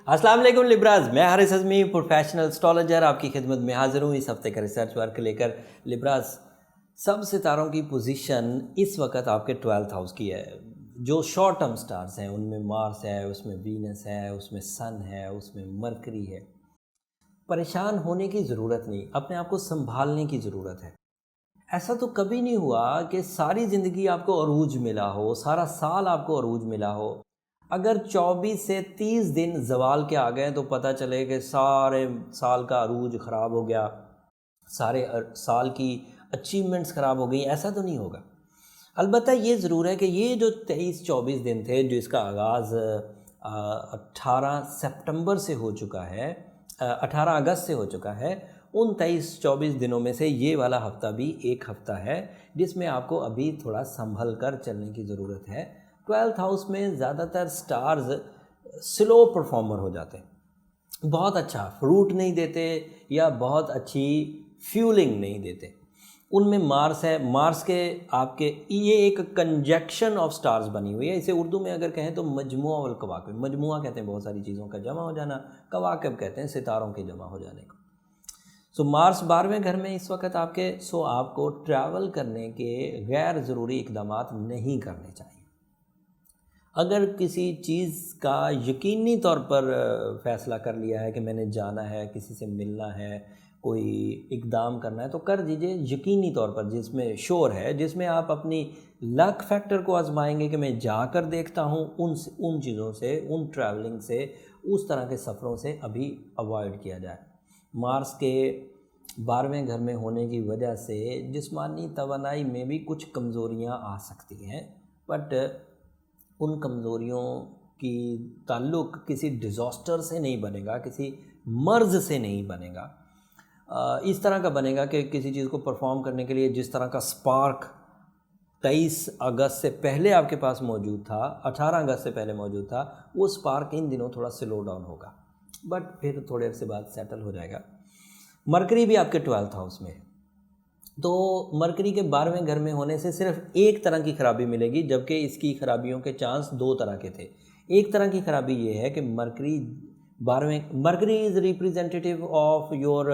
अस्सलाम वालेकुम लिब्राज, मैं हारिस अज़मी प्रोफेशनल एस्ट्रोलॉजर आपकी खिदमत में हाज़िर हूँ इस हफ्ते का रिसर्च वर्क लेकर। लिब्राज, सब सितारों की पोजीशन इस वक्त आपके 12th हाउस की है। जो शॉर्ट टर्म स्टार्स हैं उनमें मार्स है, उसमें वीनस है, उसमें सन है, उसमें मरकरी है। परेशान होने की ज़रूरत नहीं, अपने आप को संभालने की ज़रूरत है। ऐसा तो कभी नहीं हुआ कि सारी ज़िंदगी आपको अरूज मिला हो, सारा साल आपको अरूज मिला हो। अगर 24 से 30 दिन ज़वाल के आ गए तो पता चले कि सारे साल का अरूज ख़राब हो गया, सारे साल की अचीवमेंट्स ख़राब हो गई, ऐसा तो नहीं होगा। अलबत्ता ये ज़रूर है कि ये जो 23-24 दिन थे जिसका आगाज़ 18 सितंबर से हो चुका है, 18 अगस्त से हो चुका है, उन 23-24 दिनों में से ये वाला हफ़्ता भी एक हफ़्ता है जिसमें आपको अभी थोड़ा संभल कर चलने की ज़रूरत है। 12th हाउस में ज़्यादातर स्टार्स स्लो परफॉर्मर हो जाते हैं, बहुत अच्छा फ्रूट नहीं देते या बहुत अच्छी फ्यूलिंग नहीं देते। उनमें मार्स है, मार्स के आपके ये एक कंजक्शन ऑफ स्टार्स बनी हुई है। इसे उर्दू में अगर कहें तो मजमुआ वल कवाकिब, मजमुआ कहते हैं बहुत सारी चीज़ों का जमा हो जाना, कवाकिब कहते हैं सितारों के जमा हो जाने को। सो मार्स 12वें घर में इस वक्त आपके, सो आपको ट्रैवल करने के गैर ज़रूरी इकदाम नहीं करने चाहिए। अगर किसी चीज़ का यकीनी तौर पर फ़ैसला कर लिया है कि मैंने जाना है, किसी से मिलना है, कोई इक़दाम करना है, तो कर दीजिए यकीनी तौर पर, जिसमें श्योर है, जिसमें आप अपनी लक फैक्टर को आजमाएंगे कि मैं जाकर देखता हूँ। उन चीज़ों से, उन ट्रैवलिंग से, उस तरह के सफ़रों से अभी अवॉइड किया जाए। मार्स के 12वें घर में होने की वजह से जिस्मानी तवानाई में भी कुछ कमज़ोरियाँ आ सकती हैं, बट उन कमज़ोरियों की ताल्लुक़ किसी डिज़ास्टर से नहीं बनेगा, किसी मर्ज़ से नहीं बनेगा। इस तरह का बनेगा कि किसी चीज़ को परफॉर्म करने के लिए जिस तरह का स्पार्क 23 अगस्त से पहले आपके पास मौजूद था, 18 अगस्त से पहले मौजूद था, वो स्पार्क इन दिनों थोड़ा स्लो डाउन होगा, बट फिर थोड़े अरसे बाद सेटल हो जाएगा। मरकरी भी आपके 12th हाउस में है, तो मरकरी के 12वें घर में होने से सिर्फ एक तरह की ख़राबी मिलेगी, जबकि इसकी ख़राबियों के चांस दो तरह के थे। एक तरह की ख़राबी ये है कि mercury is representative of your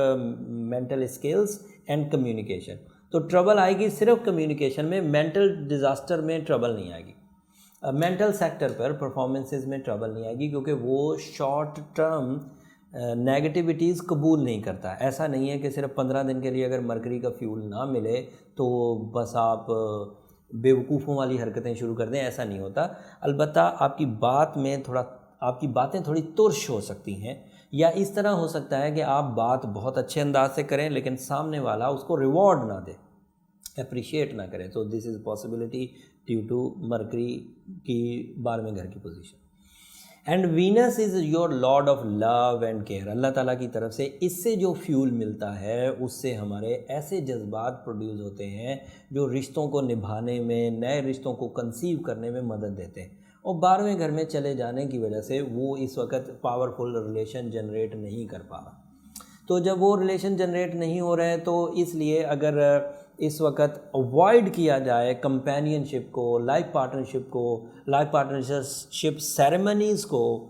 mental skills and communication. तो ट्रबल आएगी सिर्फ कम्युनिकेशन में, मेंटल डिज़ास्टर में ट्रबल नहीं आएगी। मेंटल सेक्टर पर परफॉर्मेंसेस में ट्रबल नहीं आएगी, क्योंकि वो शॉर्ट टर्म नेगेटिविटीज़ कबूल नहीं करता। ऐसा नहीं है कि सिर्फ 15 दिन के लिए अगर मरकरी का फ्यूल ना मिले तो बस आप बेवकूफ़ों वाली हरकतें शुरू कर दें, ऐसा नहीं होता। अलबत्ता आपकी बातें थोड़ी तुर्श हो सकती हैं, या इस तरह हो सकता है कि आप बात बहुत अच्छे अंदाज से करें लेकिन सामने वाला उसको रिवॉर्ड ना दे, अप्रिशिएट ना करें। तो this is possibility due to Mercury की 12वें घर की पोजीशन। And Venus is your lord of love and care. Allah Taala की तरफ से इससे जो फ्यूल मिलता है उससे हमारे ऐसे जज्बात प्रोड्यूस होते हैं जो रिश्तों को निभाने में, नए रिश्तों को कंसीव करने में मदद देते हैं। और 12वें घर में चले जाने की वजह से वो इस वक्त पावरफुल रिलेशन जनरेट नहीं कर पा रहा। तो जब वो रिलेशन जनरेट नहीं हो रहे हैं तो इसलिए अगर इस वक्त अवॉइड किया जाए कंपेनियनशिप को, लाइफ पार्टनरशिप सेरेमनीज़ को,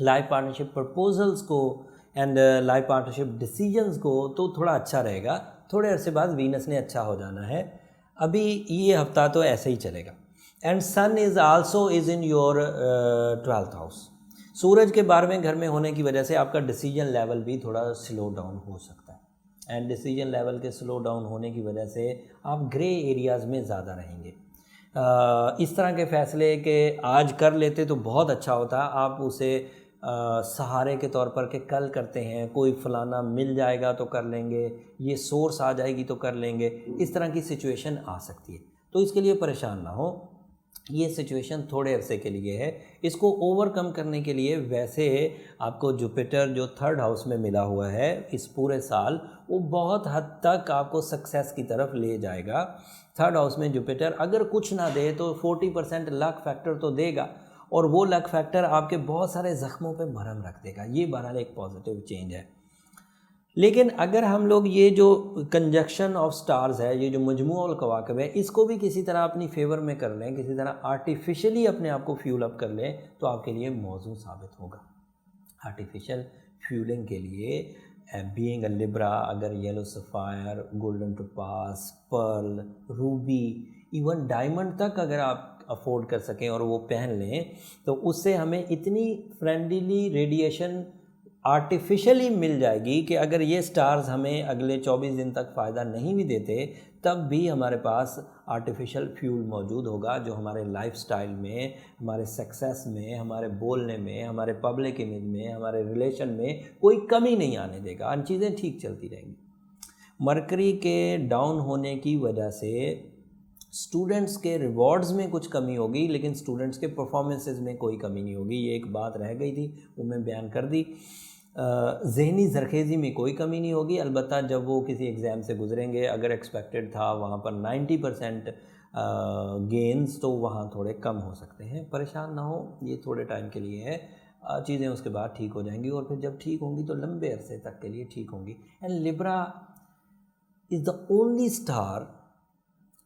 लाइफ पार्टनरशिप प्रपोजल्स को एंड लाइफ पार्टनरशिप डिसीजंस को, तो थोड़ा अच्छा रहेगा। थोड़े अरसे बाद वीनस ने अच्छा हो जाना है, अभी ये हफ्ता तो ऐसे ही चलेगा। And sun is also is in your 12th house. सूरज के 12वें घर में होने की वजह से आपका डिसीजन लेवल भी थोड़ा स्लो डाउन हो सकता है, एंड डिसीजन लेवल के स्लो डाउन होने की वजह से आप ग्रे एरियाज़ में ज़्यादा रहेंगे। इस तरह के फ़ैसले कि आज कर लेते तो बहुत अच्छा होता, आप उसे सहारे के तौर पर कि कल करते हैं, कोई फ़लाना मिल जाएगा तो कर लेंगे, ये सोर्स आ जाएगी तो कर लेंगे, इस तरह की सिचुएशन आ सकती है। तो इसके लिए परेशान ना हो, ये सिचुएशन थोड़े अरसे के लिए है। इसको ओवरकम करने के लिए वैसे आपको जुपिटर जो 3rd हाउस में मिला हुआ है इस पूरे साल, वो बहुत हद तक आपको सक्सेस की तरफ ले जाएगा। 3rd हाउस में जुपिटर अगर कुछ ना दे तो 40% लक फैक्टर तो देगा, और वो लक फैक्टर आपके बहुत सारे ज़ख्मों पे मरहम रख देगा। ये बहरहाल एक पॉजिटिव चेंज है। लेकिन अगर हम लोग ये जो कंजक्शन ऑफ स्टार्स है, ये जो मजमुआ उल कवाकिब है, इसको भी किसी तरह अपनी फेवर में कर लें, किसी तरह आर्टिफिशियली अपने आप को फ्यूल अप कर लें, तो आपके लिए मौजू साबित होगा। आर्टिफिशियल फ्यूलिंग के लिए बीइंग अ लिब्रा, अगर yellow sapphire, golden topaz, pearl, ruby, even diamond तक अगर आप अफोर्ड कर सकें और वो पहन लें, तो उससे हमें इतनी फ्रेंडली रेडिएशन आर्टिफिशियली मिल जाएगी कि अगर ये स्टार्स हमें अगले 24 दिन तक फ़ायदा नहीं भी देते, तब भी हमारे पास आर्टिफिशियल फ्यूल मौजूद होगा जो हमारे लाइफस्टाइल में, हमारे सक्सेस में, हमारे बोलने में, हमारे पब्लिक इमेज में, हमारे रिलेशन में कोई कमी नहीं आने देगा। अन्य चीज़ें ठीक चलती रहेंगी। मरकरी के डाउन होने की वजह से स्टूडेंट्स के रिवॉर्ड्स में कुछ कमी होगी, लेकिन स्टूडेंट्स के परफॉर्मेंसेस में कोई कमी नहीं होगी। ये एक बात रह गई थी, वो मैं बयान कर दी। ज़हनी ज़रखेज़ी में कोई कमी नहीं होगी, अलबत्ता जब वो किसी एग्ज़ाम से गुजरेंगे, अगर एक्सपेक्टेड था वहाँ पर 90% गेंस, तो वहाँ थोड़े कम हो सकते हैं। परेशान ना हो, ये थोड़े टाइम के लिए है, चीज़ें उसके बाद ठीक हो जाएंगी, और फिर जब ठीक होंगी तो लंबे अरसे तक के लिए ठीक होंगी। And Libra is the only star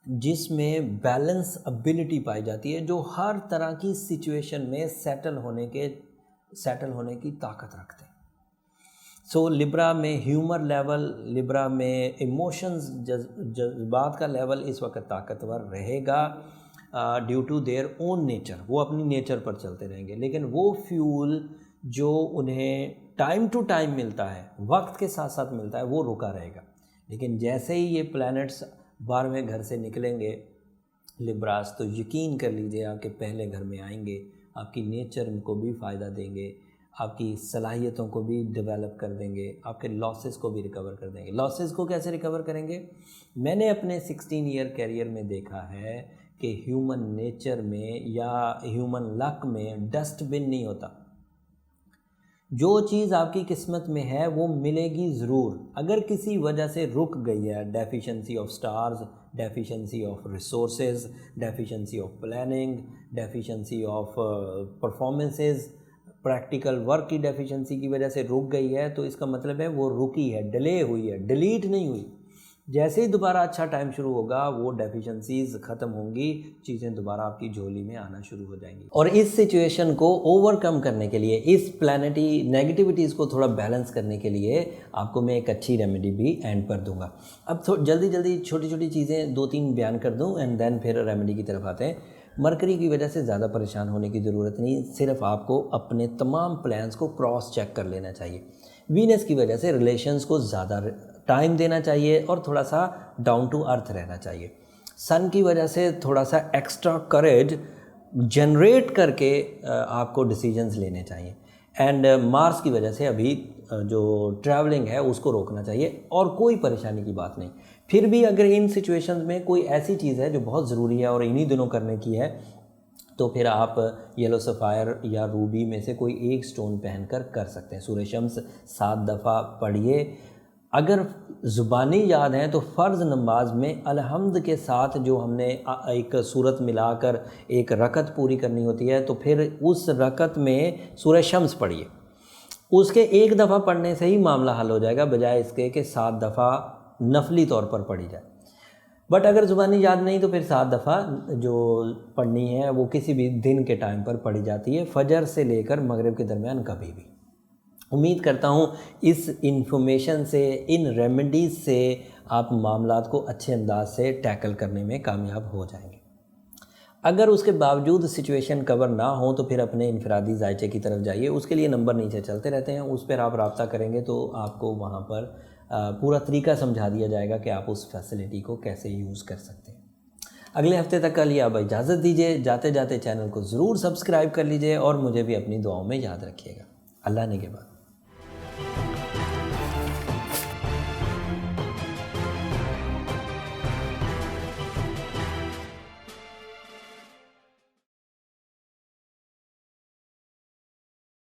जिसमें बैलेंस एबिलिटी पाई जाती है, जो हर तरह की सिचुएशन में सेटल होने की ताकत रखते हैं। सो लिब्रा में ह्यूमर लेवल, लिब्रा में इमोशंस, जज्बात का लेवल इस वक्त ताकतवर रहेगा due to their own nature. वो अपनी नेचर पर चलते रहेंगे, लेकिन वो फ्यूल जो उन्हें टाइम टू टाइम मिलता है, वक्त के साथ साथ मिलता है, वो रुका रहेगा। लेकिन जैसे ही ये प्लैनेट्स 12वें घर से निकलेंगे लिब्रास, तो यकीन कर लीजिए आपके पहले घर में आएंगे, आपकी नेचर को भी फ़ायदा देंगे, आपकी सलाहियतों को भी डेवलप कर देंगे, आपके लॉसेस को भी रिकवर कर देंगे। लॉसेस को कैसे रिकवर करेंगे? मैंने अपने 16 ईयर कैरियर में देखा है कि ह्यूमन नेचर में या ह्यूमन लक में डस्टबिन नहीं होता। जो चीज़ आपकी किस्मत में है वो मिलेगी ज़रूर। अगर किसी वजह से रुक गई है, deficiency of stars, deficiency of resources, deficiency of planning, deficiency of performances, practical work की डेफिशिएंसी की वजह से रुक गई है, तो इसका मतलब है वो रुकी है, डिले हुई है, डिलीट नहीं हुई। जैसे ही दोबारा अच्छा टाइम शुरू होगा, वो डेफिशिएंसीज ख़त्म होंगी, चीज़ें दोबारा आपकी झोली में आना शुरू हो जाएंगी। और इस सिचुएशन को ओवरकम करने के लिए, इस प्लैनेटरी नेगेटिविटीज़ को थोड़ा बैलेंस करने के लिए आपको मैं एक अच्छी रेमेडी भी एंड पर दूंगा। अब जल्दी जल्दी छोटी छोटी चीज़ें 2-3 बयान कर दूं एंड देन फिर रेमेडी की तरफ आते हैं। मरकरी की वजह से ज़्यादा परेशान होने की ज़रूरत नहीं, सिर्फ आपको अपने तमाम प्लान्स को क्रॉस चेक कर लेना चाहिए। वीनस की वजह से रिलेशंस को ज़्यादा टाइम देना चाहिए और थोड़ा सा डाउन टू अर्थ रहना चाहिए। सन की वजह से थोड़ा सा एक्स्ट्रा करेज जनरेट करके आपको डिसीजंस लेने चाहिए। एंड मार्स की वजह से अभी जो ट्रैवलिंग है उसको रोकना चाहिए, और कोई परेशानी की बात नहीं। फिर भी अगर इन सिचुएशंस में कोई ऐसी चीज़ है जो बहुत ज़रूरी है और इन्हीं दिनों करने की है, तो फिर आप येलो सफ़ायर या रूबी में से कोई एक स्टोन पहनकर कर सकते हैं। सूरह शम्स 7 दफ़ा पढ़िए। अगर ज़ुबानी याद है तो फ़र्ज़ नमाज में अलहम्द के साथ जो हमने एक सूरत मिलाकर एक रकत पूरी करनी होती है, तो फिर उस रकत में सूरह शम्स पढ़िए। उसके एक दफ़ा पढ़ने से ही मामला हल हो जाएगा, बजाय इसके कि 7 दफ़ा नफली तौर पर पढ़ी जाए। बट अगर ज़ुबानी याद नहीं तो फिर 7 दफ़ा जो पढ़नी है वो किसी भी दिन के टाइम पर पढ़ी जाती है, फजर से लेकर मगरिब के दरमियान कभी भी। उम्मीद करता हूँ इस इन्फॉर्मेशन से, इन रेमेडीज़ से आप मामलात को अच्छे अंदाज से टैकल करने में कामयाब हो जाएंगे। अगर उसके बावजूद सिचुएशन कवर ना हो तो फिर अपने इनफरादी जायचे की तरफ जाइए। उसके लिए नंबर नीचे चलते रहते हैं, उस पर आप रब्ता करेंगे तो आपको वहाँ पर पूरा तरीका समझा दिया जाएगा कि आप उस फैसिलिटी को कैसे यूज़ कर सकते हैं। अगले हफ्ते तक के लिए आप इजाज़त दीजिए। जाते जाते चैनल को ज़रूर सब्सक्राइब कर लीजिए और मुझे भी अपनी दुआओं में याद रखिएगा। अल्लाह ने के बाद।